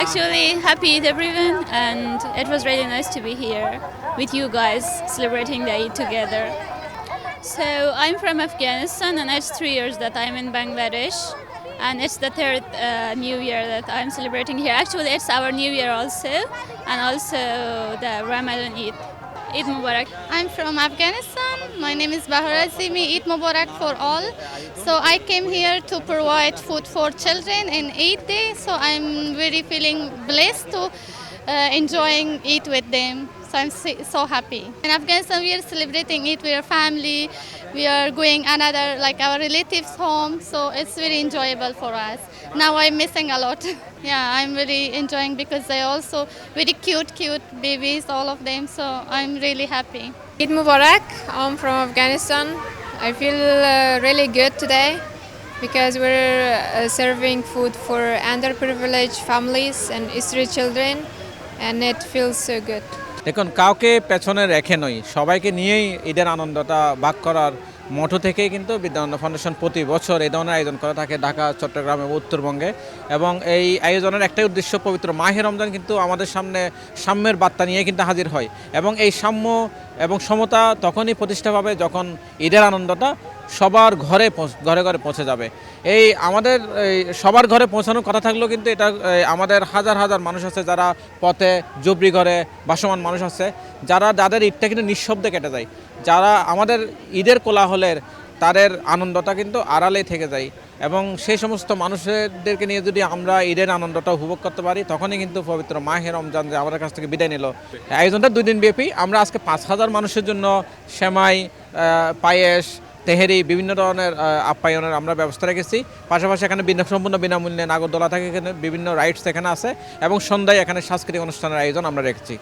actually happy Eid everyone, and it was really nice to be here with you guys celebrating the Eid together. So I'm from Afghanistan, and it's 3 years that I'm in Bangladesh, and it's the third New Year that I'm celebrating here. Actually, it's our New Year also, and also the Ramadan Eid. Eid Mubarak. I'm from Afghanistan. My name is Bahara Azimi. Eid Mubarak for all. So I came here to provide food for children in Eid Day. So I'm very feeling blessed to enjoying Eid with them. So I'm so happy. In Afghanistan, we are celebrating Eid with our family. We are going another like our relatives' home. So it's very enjoyable for us. Now I'm missing a lot. Yeah, I'm really enjoying because they're also very cute babies, all of them. So I'm really happy. Eid Mubarak. I'm from Afghanistan. I feel really good today because we're serving food for underprivileged families and street children, and it feels so good. দেখুন, কাউকে পেছনে রেখে নয়, সবাইকে নিয়েই ঈদের আনন্দটা ভাগ করার মোটো থেকেই কিন্তু বিদ্যানন্দ ফাউন্ডেশন প্রতি বছর এই ধরনের আয়োজন করে থাকে ঢাকা, চট্টগ্রাম এবং উত্তরবঙ্গে। এবং এই আয়োজনের একটাই উদ্দেশ্য, পবিত্র মাহে রমজান কিন্তু আমাদের সামনে সাম্যের বার্তা নিয়ে কিন্তু হাজির হয়, এবং এই সাম্য এবং সমতা তখনই প্রতিষ্ঠা পাবে যখন ঈদের আনন্দটা সবার ঘরে ঘরে পৌঁছে যাবে। এই আমাদের সবার ঘরে পৌঁছানোর কথা থাকলেও কিন্তু এটা আমাদের হাজার হাজার মানুষ আছে যারা পথে জবরি ঘরে বাসমান মানুষ আছে, যাদের ঈদটা কিন্তু নিঃশব্দে কেটে যায়, যারা আমাদের ঈদের কোলাহলের তাদের আনন্দটা কিন্তু আড়ালে থেকে যায়। এবং সেই সমস্ত মানুষদেরকে নিয়ে যদি আমরা ঈদের আনন্দটা উপভোগ করতে পারি, তখনই কিন্তু পবিত্র মাহে রমজান যে আমাদের কাছ থেকে বিদায় নিল। আয়োজনটা 2 দিন ব্যাপী। আমরা আজকে 5,000 মানুষের জন্য সেমাই, পায়েস, তেহেরি, বিভিন্ন ধরনের আপ্যায়নের আমরা ব্যবস্থা রেখেছি। পাশাপাশি এখানে সম্পূর্ণ বিনামূল্যে নাগরদোলা থাকে, এখানে বিভিন্ন রাইডস এখানে আছে, এবং সন্ধ্যায় এখানে সাংস্কৃতিক অনুষ্ঠানের আয়োজন আমরা রেখেছি।